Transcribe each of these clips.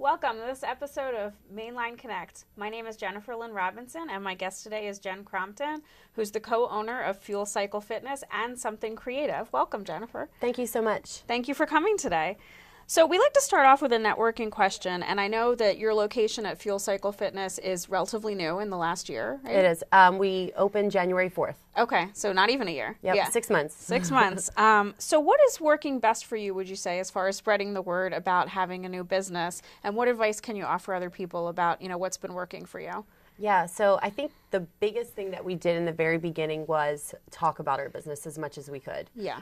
Welcome to this episode of Mainline Connect. My name is Jennifer Lynn Robinson, and my guest today is Jen Crompton, who's the co-owner of Fuel Cycle Fitness and Something Creative. Welcome, Jennifer. Thank you so much. Thank you for coming today. So we like to start off with a networking question, and I know that your location at Fuel Cycle Fitness is relatively new in the last year, right? It is. We opened January 4th. Okay, so not even a year. Yep, Yeah. 6 months. 6 months. So what is working best for you, would you say, as far as spreading the word about having a new business? And what advice can you offer other people about, what's been working for you? Yeah, so I think the biggest thing that we did in the very beginning was talk about our business as much as we could. Yeah.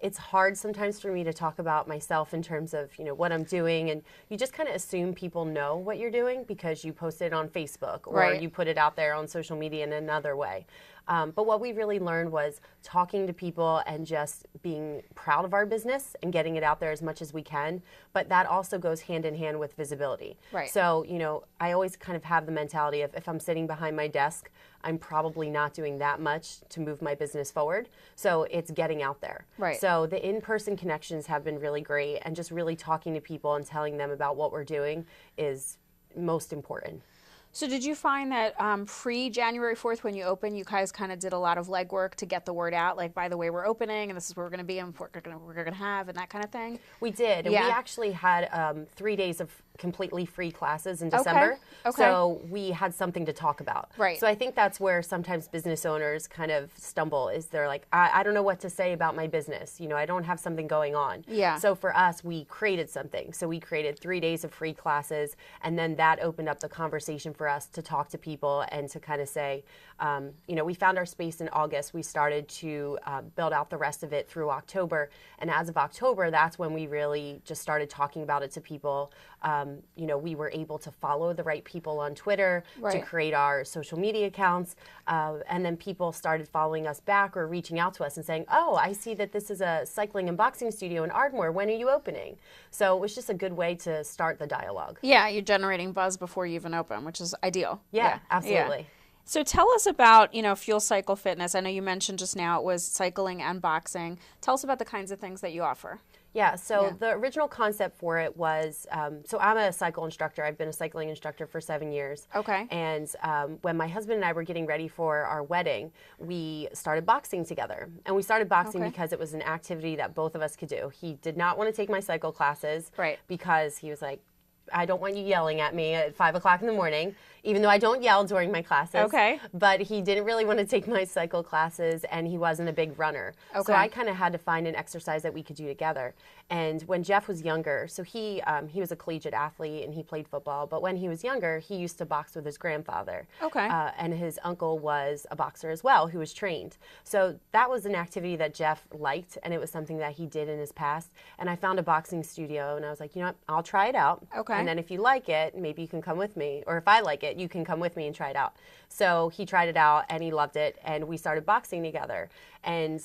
It's hard sometimes for me to talk about myself in terms of, what I'm doing, and you just kind of assume people know what you're doing because you post it on Facebook or Right. you put it out there on social media in another way. But what we really learned was talking to people and just being proud of our business and getting it out there as much as we can. But that also goes hand in hand with visibility. Right. So, I always kind of have the mentality of if I'm sitting behind my desk, I'm probably not doing that much to move my business forward. So it's getting out there. Right. So the in-person connections have been really great, and just really talking to people and telling them about what we're doing is most important. So did you find that pre-January 4th when you opened, you guys kind of did a lot of legwork to get the word out, like, by the way, we're opening, and this is where we're going to be, and what we're going to have, and that kind of thing? We did. And Yeah. we actually had 3 days of completely free classes in December. Okay. So we had something to talk about. Right. So I think that's where sometimes business owners kind of stumble, is they're like, I don't know what to say about my business. I don't have something going on. Yeah. So for us, we created something. So we created 3 days of free classes, and then that opened up the conversation for us to talk to people and to kind of say, we found our space in August. We started to build out the rest of it through October. And as of October, that's when we really just started talking about it to people. We were able to follow the right people on Twitter to Right. create our social media accounts. And then people started following us back or reaching out to us and saying, oh, I see that this is a cycling and boxing studio in Ardmore. When are you opening? So it was just a good way to start the dialogue. Yeah, you're generating buzz before you even open, which is ideal. Yeah, absolutely. Yeah. So tell us about, Fuel Cycle Fitness. I know you mentioned just now it was cycling and boxing. Tell us about the kinds of things that you offer. Yeah, so the original concept for it was, so I'm a cycle instructor. I've been a cycling instructor for 7 years. Okay. And when my husband and I were getting ready for our wedding, we started boxing together. And we started boxing Okay. because it was an activity that both of us could do. He did not want to take my cycle classes. Right. Because he was like, I don't want you yelling at me at 5 o'clock in the morning, even though I don't yell during my classes. Okay. But he didn't really want to take my cycle classes, and he wasn't a big runner. Okay. So I kind of had to find an exercise that we could do together. And when Jeff was younger, so he was a collegiate athlete and he played football, but when he was younger, he used to box with his grandfather. Okay. And his uncle was a boxer as well, who was trained. So that was an activity that Jeff liked, and it was something that he did in his past. And I found a boxing studio, and I was like, you know what, I'll try it out. Okay. And then if you like it, maybe you can come with me. Or if I like it, you can come with me and try it out. So he tried it out, and he loved it, and we started boxing together. And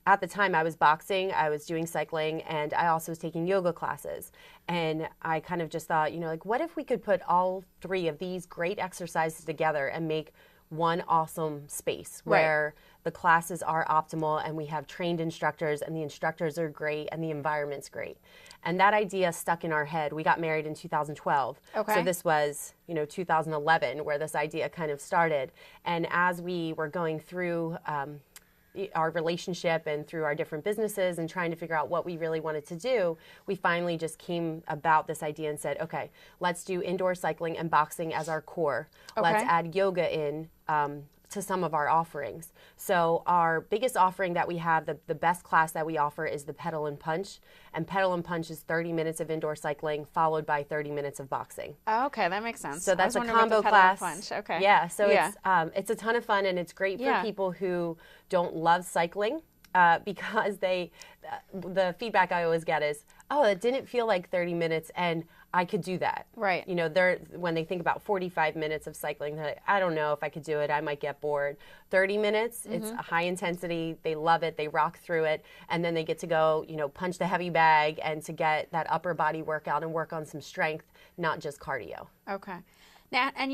at the time I was boxing, I was doing cycling, and I also was taking yoga classes. And I kind of just thought, what if we could put all three of these great exercises together and make one awesome space where the classes are optimal and we have trained instructors and the instructors are great and the environment's great. And that idea stuck in our head. We got married in 2012. Okay. So this was, 2011 where this idea kind of started. And as we were going through our relationship and through our different businesses and trying to figure out what we really wanted to do, we finally just came about this idea and said, okay, let's do indoor cycling and boxing as our core. Okay. Let's add yoga in to some of our offerings. So our biggest offering that we have, the best class that we offer, is the pedal and punch. And pedal and punch is 30 minutes of indoor cycling followed by 30 minutes of boxing. Oh, okay, that makes sense. So that's I a was wondering combo about the pedal and class. punch. Okay. Yeah, so it's a ton of fun, and it's great for Yeah. people who don't love cycling because the feedback I always get is, oh, it didn't feel like 30 minutes, and I could do that. Right. When they think about 45 minutes of cycling, they're like, I don't know if I could do it. I might get bored. 30 minutes, it's a high intensity. They love it. They rock through it. And then they get to go, punch the heavy bag and to get that upper body workout and work on some strength, not just cardio. Okay. Now, and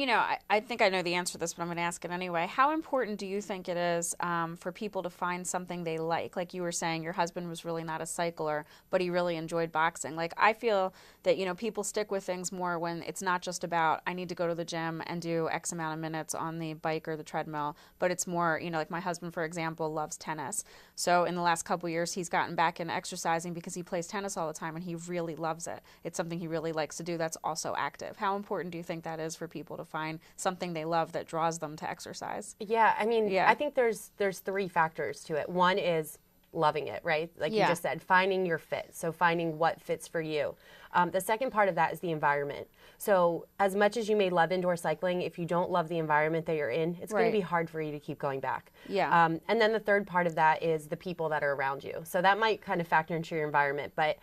I think I know the answer to this, but I'm going to ask it anyway. How important do you think it is for people to find something they like? Like you were saying, your husband was really not a cycler, but he really enjoyed boxing. Like I feel that, people stick with things more when it's not just about, I need to go to the gym and do X amount of minutes on the bike or the treadmill, but it's more, like my husband, for example, loves tennis. So in the last couple of years, he's gotten back into exercising because he plays tennis all the time and he really loves it. It's something he really likes to do that's also active. How important do you think that is for people to find something they love that draws them to exercise? Yeah, I think there's three factors to it. One is loving it, right? Like you just said, finding your fit. So finding what fits for you. The second part of that is the environment. So as much as you may love indoor cycling, if you don't love the environment that you're in, it's going to be hard for you to keep going back. Yeah. And then the third part of that is the people that are around you. So that might kind of factor into your environment, but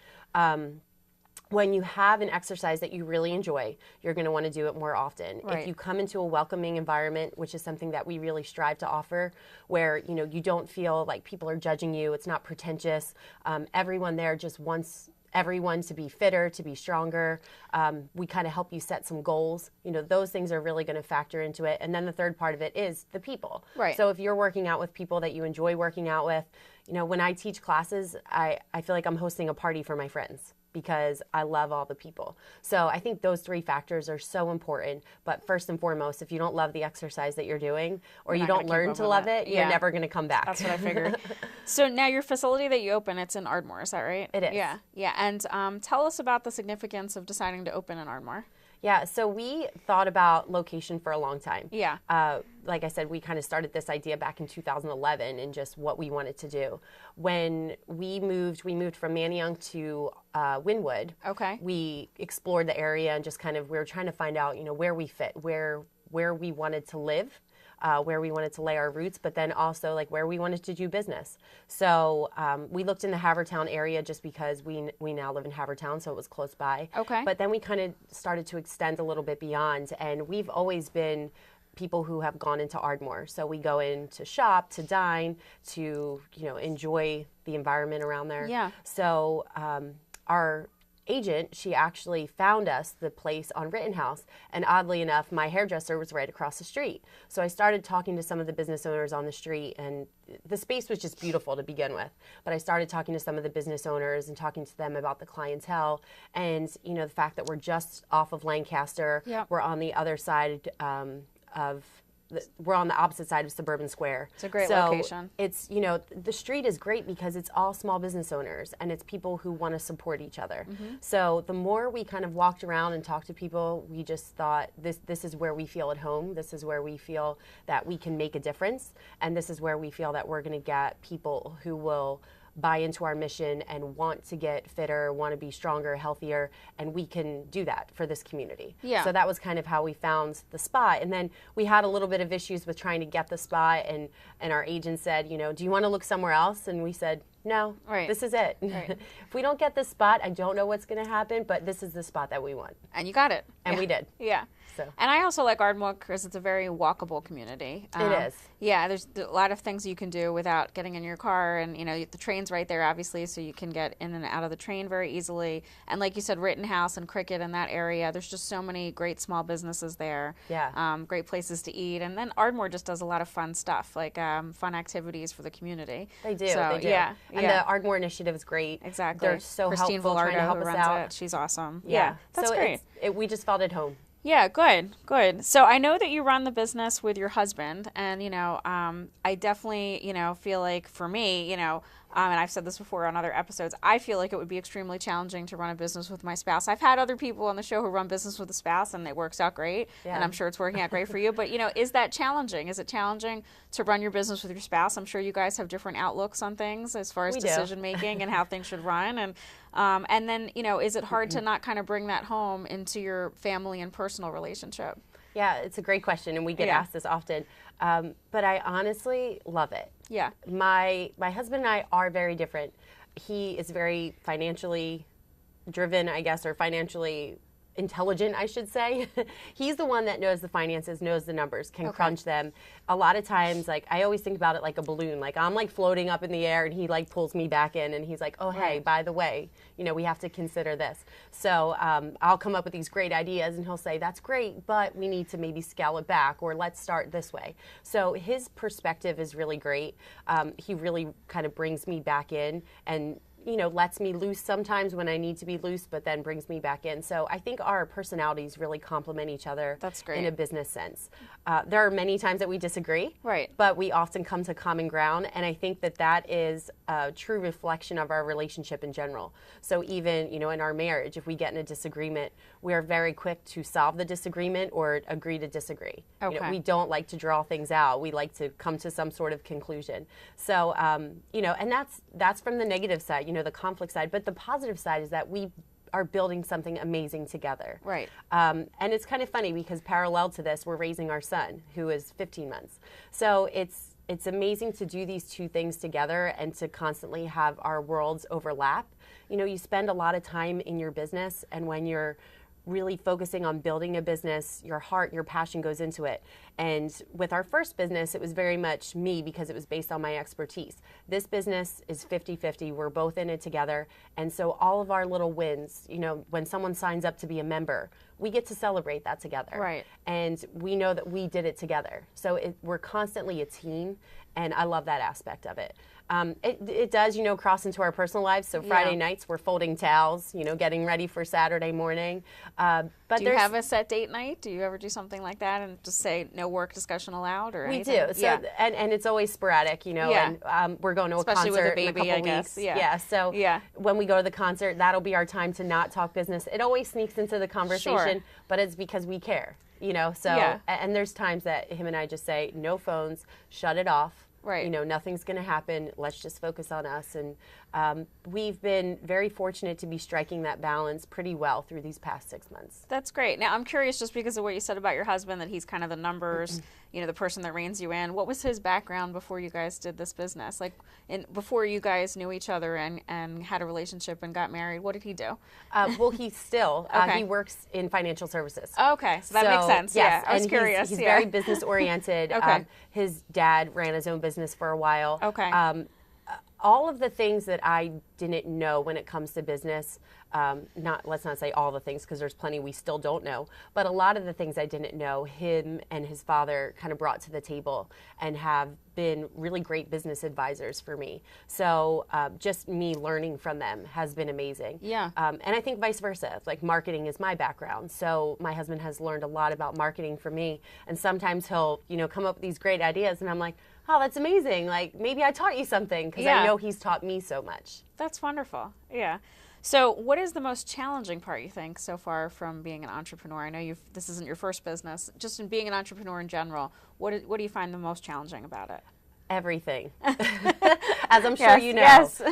when you have an exercise that you really enjoy, you're going to want to do it more often. Right. If you come into a welcoming environment, which is something that we really strive to offer, where you don't feel like people are judging you, it's not pretentious. Everyone there just wants everyone to be fitter, to be stronger. We kind of help you set some goals. Those things are really going to factor into it. And then the third part of it is the people. Right. So if you're working out with people that you enjoy working out with, when I teach classes, I feel like I'm hosting a party for my friends, because I love all the people. So I think those three factors are so important. But first and foremost, if you don't love the exercise that you're doing, or you don't learn to love it, you're never going to come back. That's what I figured. So now your facility that you open, it's in Ardmore, is that right? It is. Yeah. Yeah. And tell us about the significance of deciding to open in Ardmore. Yeah, so we thought about location for a long time. Yeah. Like I said, we kind of started this idea back in 2011 and just what we wanted to do. When we moved from Manayunk to Wynwood. Okay. We explored the area and just we were trying to find out, where we fit, where we wanted to live. Where we wanted to lay our roots, but then also where we wanted to do business. So we looked in the Havertown area just because we now live in Havertown, so it was close by. Okay. But then we kind of started to extend a little bit beyond, and we've always been people who have gone into Ardmore. So we go in to shop, to dine, to enjoy the environment around there. Yeah. So our agent, she actually found us the place on Rittenhouse, and oddly enough, my hairdresser was right across the street. So I started talking to some of the business owners on the street, and the space was just beautiful to begin with. But I started talking to some of the business owners and talking to them about the clientele, and the fact that we're just off of Lancaster. Yep. We're on the other side we're on the opposite side of Suburban Square. It's a great location. It's, the street is great because it's all small business owners and it's people who want to support each other. Mm-hmm. So the more we kind of walked around and talked to people, we just thought this is where we feel at home. This is where we feel that we can make a difference. And this is where we feel that we're going to get people who will buy into our mission and want to get fitter, want to be stronger, healthier, and we can do that for this community. Yeah. So that was kind of how we found the spot. And then we had a little bit of issues with trying to get the spot, and our agent said, do you want to look somewhere else? And we said, no, this is it. Right. If we don't get this spot, I don't know what's going to happen, but this is the spot that we want. And you got it. And we did. Yeah. So. And I also like Ardmore because it's a very walkable community. It is. Yeah, there's a lot of things you can do without getting in your car, and the train's right there, obviously, so you can get in and out of the train very easily. And like you said, Rittenhouse and Cricket in that area, there's just so many great small businesses there. Yeah. Great places to eat, and then Ardmore just does a lot of fun stuff, like fun activities for the community. They do. So, they do. Yeah. And the Ardmore initiative is great. Exactly. They're so Christine helpful trying to Velardo, help who us runs out. it, she's awesome. Yeah. That's so great. We just felt at home. Yeah, good. So I know that you run the business with your husband, and I definitely feel like for me, and I've said this before on other episodes, I feel like it would be extremely challenging to run a business with my spouse. I've had other people on the show who run business with a spouse, and it works out great, and I'm sure it's working out great for you. But is that challenging? Is it challenging to run your business with your spouse? I'm sure you guys have different outlooks on things as far as decision making and how things should run, and then is it hard to not kind of bring that home into your family and personal relationship? Yeah, it's a great question, and we get asked this often. But I honestly love it. Yeah. My husband and I are very different. He is very financially driven, I guess, or financially intelligent, I should say. He's the one that knows the finances, knows the numbers, can Okay. crunch them. A lot of times, like, I always think about it like a balloon. Like, I'm like floating up in the air and he like pulls me back in and he's like, oh, hey, Right. by the way, you know, we have to consider this. So I'll come up with these great ideas and he'll say, that's great, but we need to maybe scale it back or let's start this way. So his perspective is really great. He really kind of brings me back in and you know, lets me loose sometimes when I need to be loose, but then brings me back in. So I think our personalities really complement each other. That's great. In a business sense. There are many times that we disagree, Right. but we often come to common ground, and I think that that is a true reflection of our relationship in general. So even, you know, in our marriage, if we get in a disagreement, we are very quick to solve the disagreement or agree to disagree. You know, Okay. we don't like to draw things out. We like to come to some sort of conclusion. So, you know, and that's from the negative side, you know, the conflict side. But the positive side is that we are building something amazing together. Right. And it's kind of funny because parallel to this, we're raising our son, who is 15 months. So it's amazing to do these two things together and to constantly have our worlds overlap. You know, you spend a lot of time in your business, and when you're really focusing on building a business, your heart, your passion goes into it. And with our first business, it was very much me because it was based on my expertise. This business is 50-50. We're both in it together. And so all of our little wins, you know, when someone signs up to be a member, we get to celebrate that together. Right. And we know that we did it together. So we're constantly a team, and I love that aspect of it. It does, you know, cross into our personal lives. So Friday nights, we're folding towels, you know, getting ready for Saturday morning. But Do you have a set date night? Do you ever do something like that and just say no work discussion allowed or we anything? do. So and it's always sporadic, you know. Yeah. And we're going to Especially a with a concert baby, in a I couple guess. weeks. Yeah. So Yeah. when we go to the concert, that'll be our time to not talk business. It always sneaks into the conversation, Sure. but it's because we care, you know. So Yeah. and there's times that him and I just say no phones, shut it off. Right. You know, nothing's going to happen. Let's just focus on us. And we've been very fortunate to be striking that balance pretty well through these past 6 months. That's great. Now, I'm curious just because of what you said about your husband, that he's kind of the numbers, you know, the person that reins you in. What was his background before you guys did this business? Like, before you guys knew each other and had a relationship and got married, what did he do? Well, he's still, Okay. he works in financial services. Okay, so that makes sense. Yes, Yeah, I was and curious. He's yeah. very business oriented. Okay. His dad ran his own business for a while. Okay. All of the things that I didn't know when it comes to business, let's not say all the things because there's plenty we still don't know, but a lot of the things I didn't know, him and his father kind of brought to the table and have been really great business advisors for me. So just me learning from them has been amazing. Yeah. And I think vice versa. Like, marketing is my background. So my husband has learned a lot about marketing from me. And sometimes he'll, you know, come up with these great ideas and I'm like, oh, that's amazing. Like, maybe I taught you something because Yeah. I know he's taught me so much. That's wonderful. Yeah. So, what is the most challenging part, you think, so far from being an entrepreneur? I know this isn't your first business. Just in being an entrepreneur in general, what do you find the most challenging about it? Everything, as I'm sure Yes, you know. yes.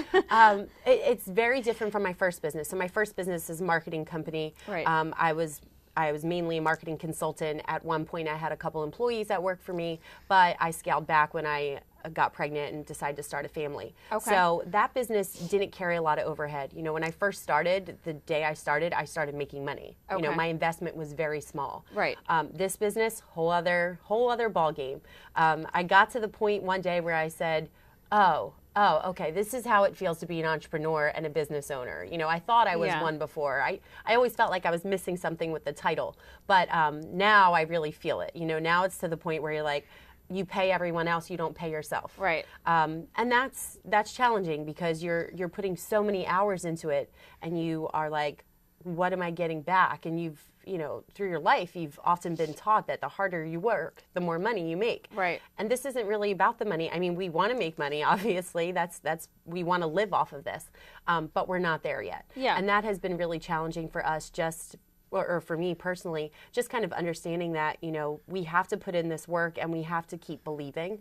It's very different from my first business. So my first business is a marketing company. Right. I was mainly a marketing consultant. At one point, I had a couple employees that worked for me, but I scaled back when I got pregnant and decided to start a family. Okay. So that business didn't carry a lot of overhead. You know, when I first started, the day I started making money. You know, Okay. my investment was very small. Right. This business, whole other ball game. I got to the point one day where I said, oh, okay, this is how it feels to be an entrepreneur and a business owner. You know, I thought I was Yeah. one before. I always felt like I was missing something with the title. But now I really feel it. You know, now it's to the point where you're like, you pay everyone else, you don't pay yourself. Right. And that's challenging because you're putting so many hours into it and you are like, what am I getting back? And you've, you know, through your life, you've often been taught that the harder you work, the more money you make. Right. And this isn't really about the money. I mean, we want to make money, obviously. We want to live off of this, but we're not there yet. Yeah. And that has been really challenging for us, or for me personally, just kind of understanding that, you know, we have to put in this work and we have to keep believing,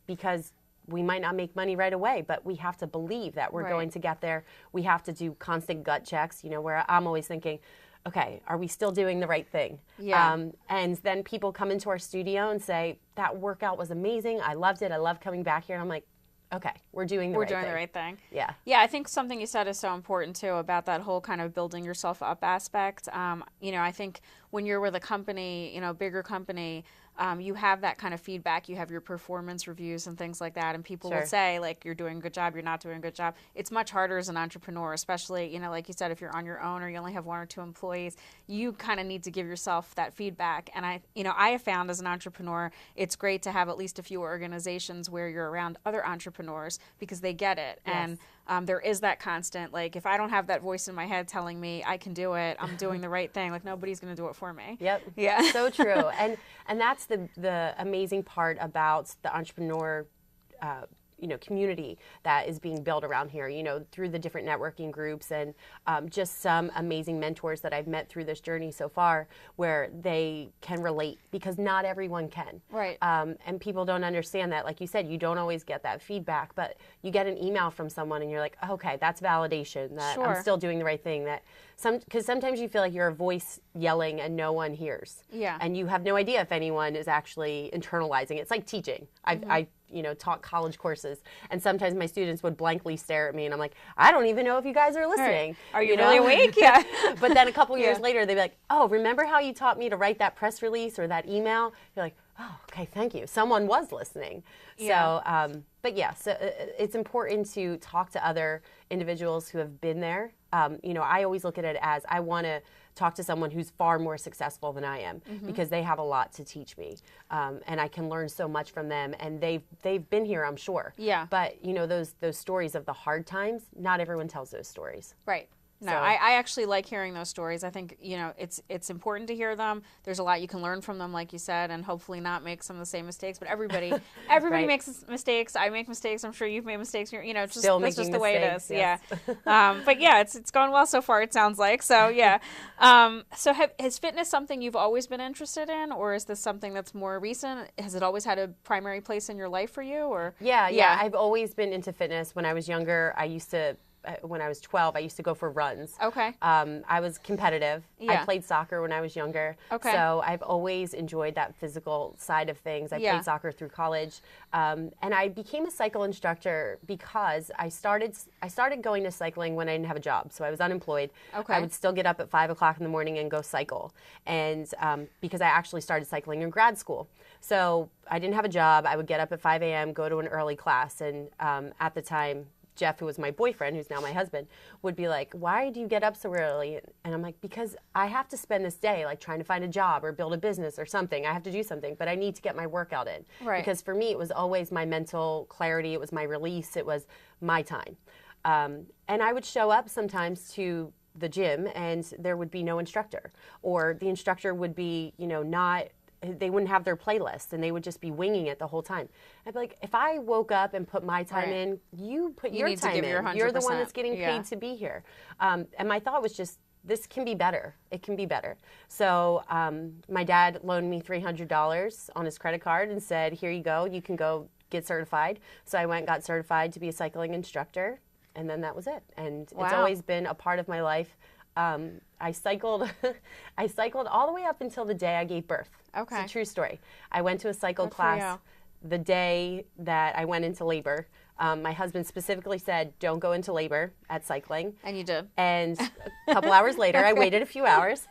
because we might not make money right away, but we have to believe that we're Right. going to get there. We have to do constant gut checks, you know, where I'm always thinking, okay, are we still doing the right thing? Yeah. And then people come into our studio and say, that workout was amazing. I loved it. I love coming back here. And I'm like, okay, we're doing the right thing. Yeah. Yeah, I think something you said is so important too about that whole kind of building yourself up aspect. I think when you're with a company, bigger company, you have that kind of feedback. You have your performance reviews and things like that, and people will say, like, you're doing a good job, you're not doing a good job. It's much harder as an entrepreneur, especially, like you said, if you're on your own or you only have 1 or 2 employees, you kind of need to give yourself that feedback. And I have found as an entrepreneur, it's great to have at least a few organizations where you're around other entrepreneurs because they get it. Yes. And there is that constant, like, if I don't have that voice in my head telling me I can do it, I'm doing the right thing, like, nobody's going to do it for me. Yep. Yeah. So true. And that's the amazing part about the entrepreneur community that is being built around here, through the different networking groups and just some amazing mentors that I've met through this journey so far where they can relate because not everyone can. Right. And people don't understand that. Like you said, you don't always get that feedback, but you get an email from someone and you're like, okay, that's validation that I'm still doing the right thing. Because sometimes you feel like you're a voice yelling and no one hears. Yeah. And you have no idea if anyone is actually internalizing. It's like teaching. I taught college courses, and sometimes my students would blankly stare at me, and I'm like, I don't even know if you guys are listening. Right. Are you really awake? Yeah. But then a couple years later, they'd be like, oh, remember how you taught me to write that press release or that email? You're like, oh, okay, thank you. Someone was listening. Yeah. So, so it's important to talk to other individuals who have been there. I always look at it as I want to talk to someone who's far more successful than I am because they have a lot to teach me, and I can learn so much from them. And they've been here, I'm sure. Yeah. But those stories of the hard times, not everyone tells those stories. Right. No, I actually like hearing those stories. I think, it's important to hear them. There's a lot you can learn from them, like you said, and hopefully not make some of the same mistakes. But everybody right. makes mistakes. I make mistakes. I'm sure you've made mistakes. That's just the way it is. Yes. Yeah. But yeah, it's going well so far, it sounds like. So yeah. Is fitness something you've always been interested in, or is this something that's more recent? Has it always had a primary place in your life for you? Or Yeah. I've always been into fitness. When I was younger, when I was 12, I used to go for runs. Okay. I was competitive. Yeah. I played soccer when I was younger. Okay. So I've always enjoyed that physical side of things. I played soccer through college. And I became a cycle instructor because I started going to cycling when I didn't have a job. So I was unemployed. Okay. I would still get up at 5 o'clock in the morning and go cycle. And because I actually started cycling in grad school. So I didn't have a job. I would get up at 5 a.m., go to an early class. And at the time, Jeff, who was my boyfriend, who's now my husband, would be like, why do you get up so early? And I'm like, because I have to spend this day like trying to find a job or build a business or something. I have to do something, but I need to get my workout in. Right. Because for me, it was always my mental clarity. It was my release. It was my time. And I would show up sometimes to the gym and there would be no instructor, or the instructor would be, they wouldn't have their playlist and they would just be winging it the whole time. I'd be like, if I woke up and put my time in, you put your time in. You're the one that's getting paid to be here. And my thought was just, this can be better. It can be better. So my dad loaned me $300 on his credit card and said, here you go. You can go get certified. So I went and got certified to be a cycling instructor. And then that was it. And it's always been a part of my life. I cycled all the way up until the day I gave birth. Okay. It's a true story. I went to a cycle class the day that I went into labor. My husband specifically said, don't go into labor at cycling. And you did. And a couple hours later, I waited a few hours.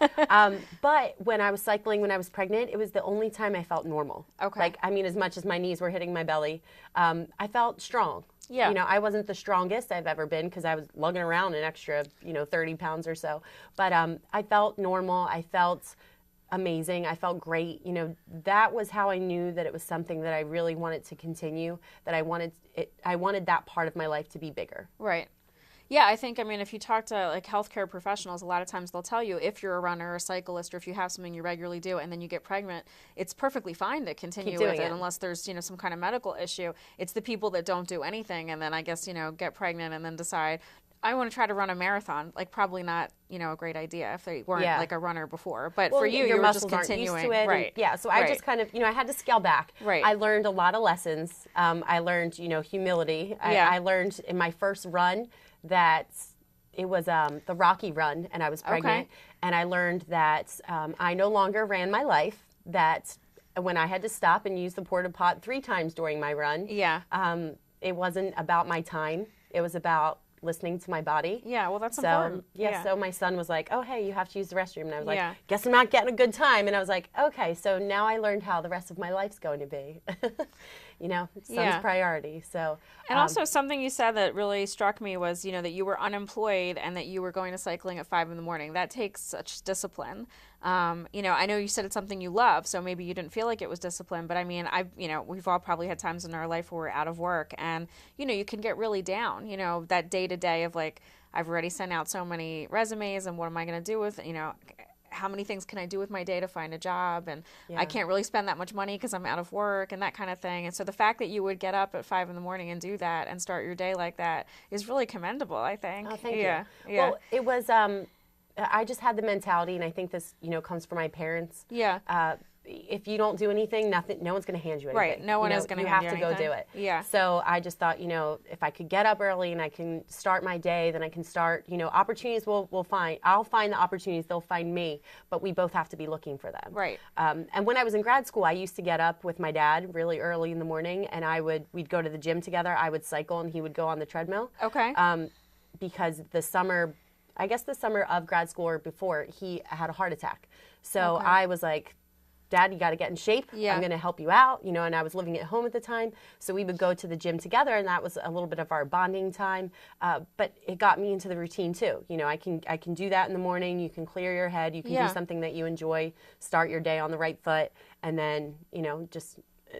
But when I was cycling, when I was pregnant, it was the only time I felt normal. Okay. As much as my knees were hitting my belly, I felt strong. Yeah. I wasn't the strongest I've ever been because I was lugging around an extra, 30 pounds or so. But I felt normal. I felt amazing. I felt great. That was how I knew that it was something that I really wanted to continue, that I wanted that part of my life to be bigger. Right. Yeah, I think, if you talk to like healthcare professionals, a lot of times they'll tell you if you're a runner or a cyclist or if you have something you regularly do and then you get pregnant, it's perfectly fine to continue with it unless there's, some kind of medical issue. It's the people that don't do anything and then I guess, get pregnant and then decide, I want to try to run a marathon. Like probably not, a great idea if they weren't like a runner before. But for you, you were just continuing. Aren't used to it. Right. And, so I just kind of, I had to scale back. Right. I learned a lot of lessons. I learned, humility. I learned in my first run that it was the Rocky Run, and I was pregnant. Okay. And I learned that I no longer ran my life, that when I had to stop and use the porta pot 3 times during my run, it wasn't about my time. It was about listening to my body. Yeah, well, that's important. So my son was like, oh, hey, you have to use the restroom. And I was like, Yeah. guess I'm not getting a good time. And I was like, okay, so now I learned how the rest of my life's going to be. You know, son's priority. So, and also something you said that really struck me was, you know, that you were unemployed and that you were going to cycling at 5 a.m. That takes such discipline. You know, I know you said it's something you love, so maybe you didn't feel like it was discipline, but I mean, you know, we've all probably had times in our life where we're out of work and, you know, you can get really down, you know, that day to day of like, I've already sent out so many resumes and what am I going to do with, you know, how many things can I do with my day to find a job? And I can't really spend that much money because I'm out of work and that kind of thing. And so the fact that you would get up at 5 a.m. and do that and start your day like that is really commendable, I think. Oh, thank you. Yeah. Well, it was, I just had the mentality, and I think this, you know, comes from my parents. Yeah. If you don't do anything, no one's going to hand you anything. Right. No one is going to hand you anything. You have to go do it. Yeah. So I just thought, you know, if I could get up early and I can start my day, then I can start, you know, opportunities we'll find. I'll find the opportunities, they'll find me, but we both have to be looking for them. Right. And when I was in grad school, I used to get up with my dad really early in the morning, and we'd go to the gym together. I would cycle and he would go on the treadmill. Okay. Because the summer of grad school or before, he had a heart attack. So I was like, Dad, you got to get in shape. Yeah. I'm going to help you out. You know, and I was living at home at the time. So we would go to the gym together, and that was a little bit of our bonding time. But it got me into the routine too. You know, I can do that in the morning. You can clear your head. You can do something that you enjoy, start your day on the right foot. And then, you know, just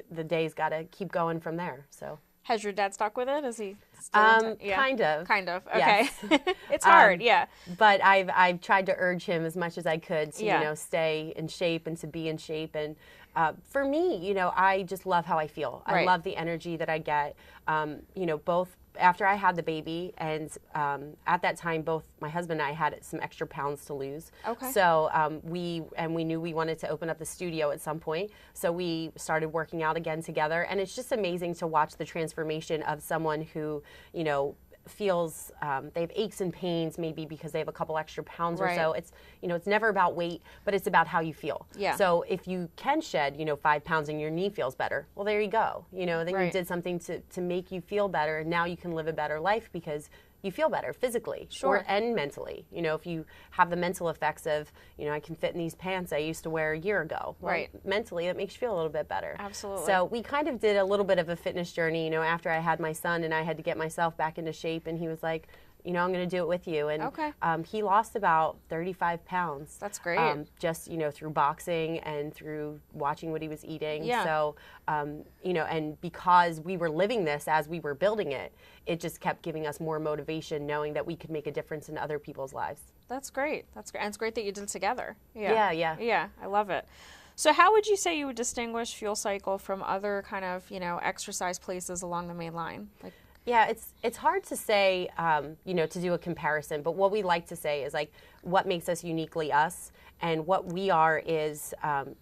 the day's got to keep going from there. So. Has your dad stuck with it? Is he still kind of. Kind of. Okay. Yes. It's hard, yeah. But I've tried to urge him as much as I could to, Yeah. you know, stay in shape and to be in shape. And for me, you know, I just love how I feel. I Right. love the energy that I get. You know, both after I had the baby and at that time, both my husband and I had some extra pounds to lose. Okay. So we knew we wanted to open up the studio at some point. So we started working out again together. And it's just amazing to watch the transformation of someone who, you know, feels they have aches and pains maybe because they have a couple extra pounds Right. or so. It's, you know, it's never about weight, but it's about how you feel. Yeah. So if you can shed, you know, 5 pounds and your knee feels better, well, there you go. You know, then Right. you did something to make you feel better, and now you can live a better life because you feel better physically and mentally. You know, if you have the mental effects of, you know, I can fit in these pants I used to wear a year ago. Well, Right. mentally, it makes you feel a little bit better. Absolutely. So we kind of did a little bit of a fitness journey, you know, after I had my son, and I had to get myself back into shape, and he was like, you know, I'm going to do it with you. And Okay. He lost about 35 pounds. That's great. Just, you know, through boxing and through watching what he was eating. Yeah. So, you know, and because we were living this as we were building it, it just kept giving us more motivation knowing that we could make a difference in other people's lives. That's great. That's great. And it's great that you did it together. Yeah. Yeah, I love it. So how would you say you would distinguish Fuel Cycle from other kind of, you know, exercise places along the main line? Like, yeah, it's hard to say, you know, to do a comparison, but what we like to say is like what makes us uniquely us, and what we are is,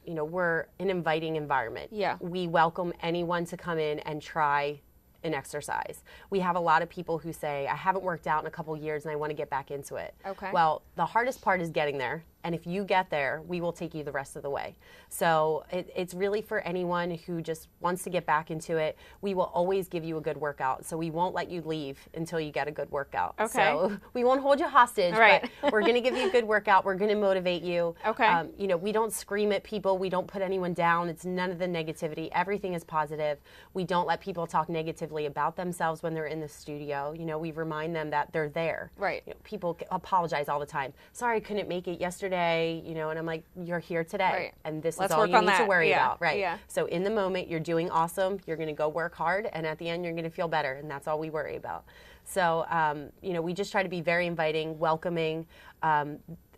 you know, we're an inviting environment. Yeah. We welcome anyone to come in and try an exercise. We have a lot of people who say, I haven't worked out in a couple years and I want to get back into it. Okay. Well, the hardest part is getting there. And if you get there, we will take you the rest of the way. So it's really for anyone who just wants to get back into it. We will always give you a good workout. So we won't let you leave until you get a good workout. Okay. So we won't hold you hostage, Right. but we're going to give you a good workout. We're going to motivate you. Okay. You know, we don't scream at people. We don't put anyone down. It's none of the negativity. Everything is positive. We don't let people talk negatively about themselves when they're in the studio. You know, we remind them that they're there. Right. You know, people apologize all the time. Sorry, I couldn't make it yesterday, you know, and I'm like, you're here today. Right. And this Let's is all work you on need to that. worry Yeah. about. Right. Yeah. So in the moment, you're doing awesome. You're going to go work hard. And at the end, you're going to feel better. And that's all we worry about. So, you know, we just try to be very inviting, welcoming.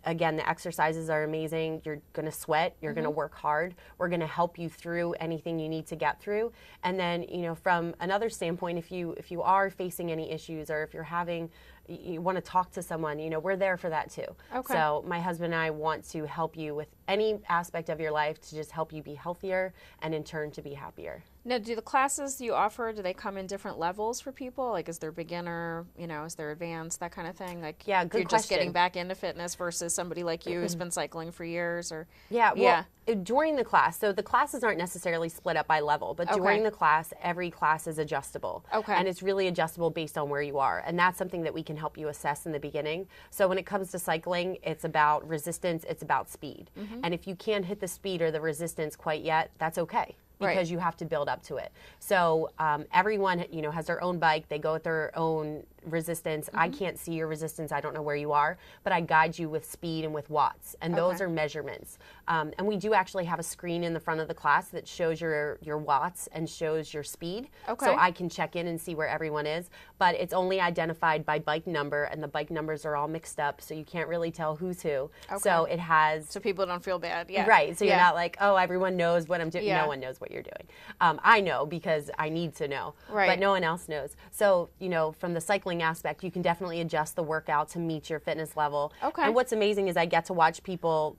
Again, the exercises are amazing. You're going to sweat. You're going to work hard. We're going to help you through anything you need to get through. And then, you know, from another standpoint, if you are facing any issues, or if you want to talk to someone, you know, we're there for that too. Okay. So my husband and I want to help you with any aspect of your life to just help you be healthier and in turn to be happier. Now, do the classes you offer, do they come in different levels for people? Like, is there beginner, is there advanced, that kind of thing? Like, Yeah, if good you're just getting question. back into fitness versus somebody like you who's been cycling for years, or Yeah, yeah, well, during the class, so the classes aren't necessarily split up by level, but during Okay. the class, every class is adjustable. Okay. And it's really adjustable based on where you are. And that's something that we can help you assess in the beginning. So when it comes to cycling, it's about resistance, it's about speed. And if you can't hit the speed or the resistance quite yet, that's okay, because Right. you have to build up to it. So everyone, has their own bike. They go at their own resistance. I can't see your resistance. I don't know where you are, but I guide you with speed and with watts, and those Okay. are measurements. And we do actually have a screen in the front of the class that shows your watts and shows your speed. Okay. So I can check in and see where everyone is, but it's only identified by bike number, and the bike numbers are all mixed up, so you can't really tell who's who. So it has so people don't feel bad. Yeah. Right. So you're Yeah. not like, oh, everyone knows what I'm doing. Yeah. No one knows what you're doing. I know because I need to know. Right. But no one else knows. So, from the cycling aspect, you can definitely adjust the workout to meet your fitness level. Okay. And what's amazing is I get to watch people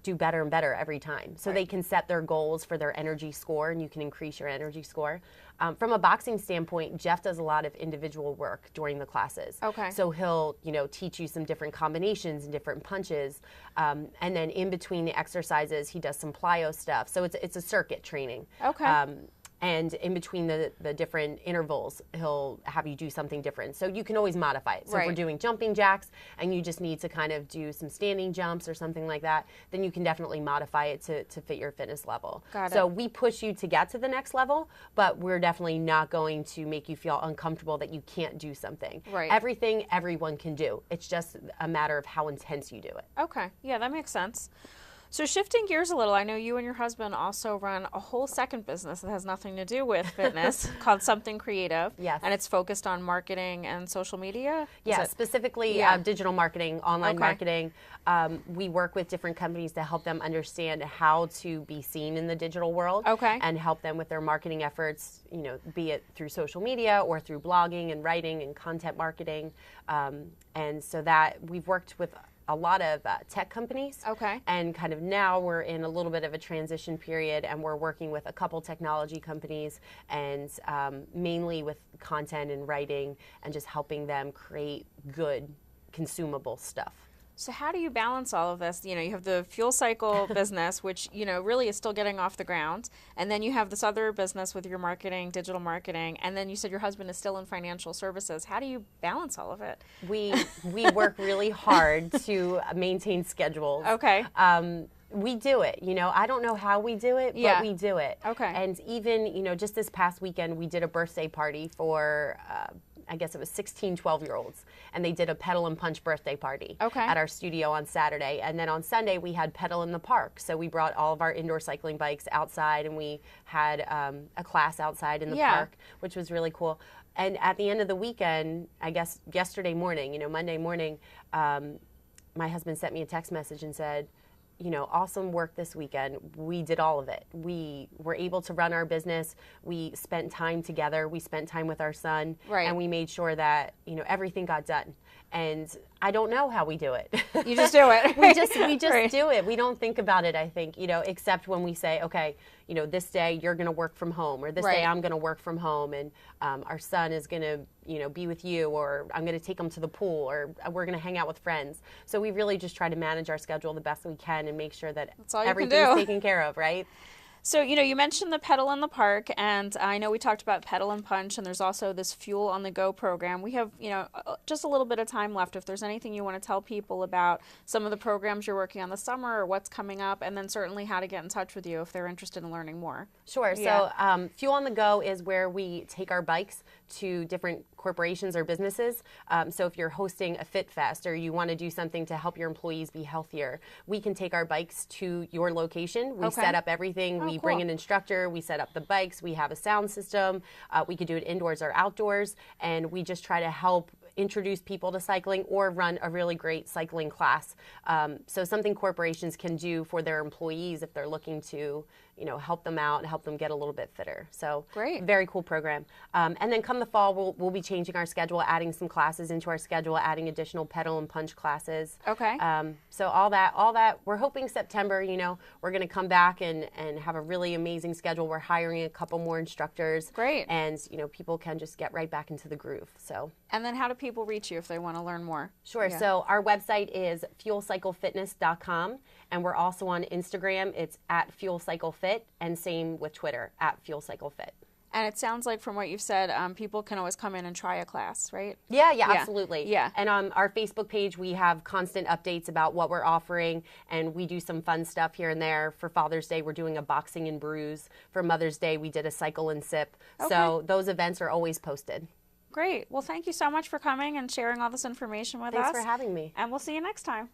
do better and better every time. So they can set their goals for their energy score, and you can increase your energy score. From a boxing standpoint, Jeff does a lot of individual work during the classes. Okay. So he'll, teach you some different combinations and different punches. And then in between the exercises, he does some plyo stuff. So it's a circuit training. Okay. And in between the different intervals, he'll have you do something different. So you can always modify it. So if we're Right. doing jumping jacks and you just need to kind of do some standing jumps or something like that, then you can definitely modify it to fit your fitness level. Got So it. we push you to get to the next level, but we're definitely not going to make you feel uncomfortable that you can't do something. Right. Everything everyone can do. It's just a matter of how intense you do it. Okay. Yeah, that makes sense. So shifting gears a little, I know you and your husband also run a whole second business that has nothing to do with fitness called Something Creative. Yes. And it's focused on marketing and social media? Is Yeah, it- specifically Yeah. digital marketing, online Okay. marketing. We work with different companies to help them understand how to be seen in the digital world. Okay. And help them with their marketing efforts, be it through social media or through blogging and writing and content marketing. And so that we've worked with a lot of tech companies. Okay. And kind of now we're in a little bit of a transition period, and we're working with a couple technology companies, and mainly with content and writing, and just helping them create good, consumable stuff. So how do you balance all of this? You have the fuel cycle business, which, really is still getting off the ground. And then you have this other business with your marketing, digital marketing. And then you said your husband is still in financial services. How do you balance all of it? We work really hard to maintain schedules. Okay. We do it. I don't know how we do it, Yeah. but we do it. Okay. And even, just this past weekend, we did a birthday party for, I guess it was 16, 12-year-olds. And they did a pedal and punch birthday party Okay. at our studio on Saturday. And then on Sunday, we had pedal in the park. So we brought all of our indoor cycling bikes outside, and we had a class outside in the Yeah. park, which was really cool. And at the end of the weekend, I guess yesterday morning, Monday morning, my husband sent me a text message and said, awesome work this weekend. We did all of it. We were able to run our business. We spent time together. We spent time with our son. Right. And we made sure that, everything got done. And I don't know how we do it. You just do it. we just Right. do it. We don't think about it, I think, except when we say, okay, this day you're going to work from home, or this Right. day I'm going to work from home, and our son is going to, be with you, or I'm going to take him to the pool, or we're going to hang out with friends. So we really just try to manage our schedule the best we can and make sure that all you can everything's do. taken care of, right? So, you mentioned the pedal in the park, and I know we talked about pedal and punch, and there's also this fuel on the go program. We have, just a little bit of time left. If there's anything you want to tell people about some of the programs you're working on this summer, or what's coming up, and then certainly how to get in touch with you if they're interested in learning more. Sure. Yeah. So Fuel on the Go is where we take our bikes to different corporations or businesses. So if you're hosting a Fit Fest, or you want to do something to help your employees be healthier, we can take our bikes to your location. We Okay. set up everything. We bring cool. an instructor. We set up the bikes. We have a sound system. We could do it indoors or outdoors. And we just try to help introduce people to cycling or run a really great cycling class. So something corporations can do for their employees if they're looking to, help them out and help them get a little bit fitter. So great. Very cool program. And then come the fall, we'll be changing our schedule, adding some classes into our schedule, adding additional pedal and punch classes. Okay. So all that, we're hoping September, we're going to come back and have a really amazing schedule. We're hiring a couple more instructors. Great. And, people can just get right back into the groove. So. And then how do people reach you if they want to learn more? Sure. Yeah. So our website is fuelcyclefitness.com, and we're also on Instagram. It's at fuelcyclefit, and same with Twitter, at fuelcyclefit. And it sounds like from what you've said, people can always come in and try a class, right? Yeah, absolutely. Yeah. And on our Facebook page, we have constant updates about what we're offering, and we do some fun stuff here and there. For Father's Day, we're doing a boxing and brews. For Mother's Day, we did a cycle and sip. Okay. So those events are always posted. Great. Well, thank you so much for coming and sharing all this information with us. Thanks for having me. And we'll see you next time.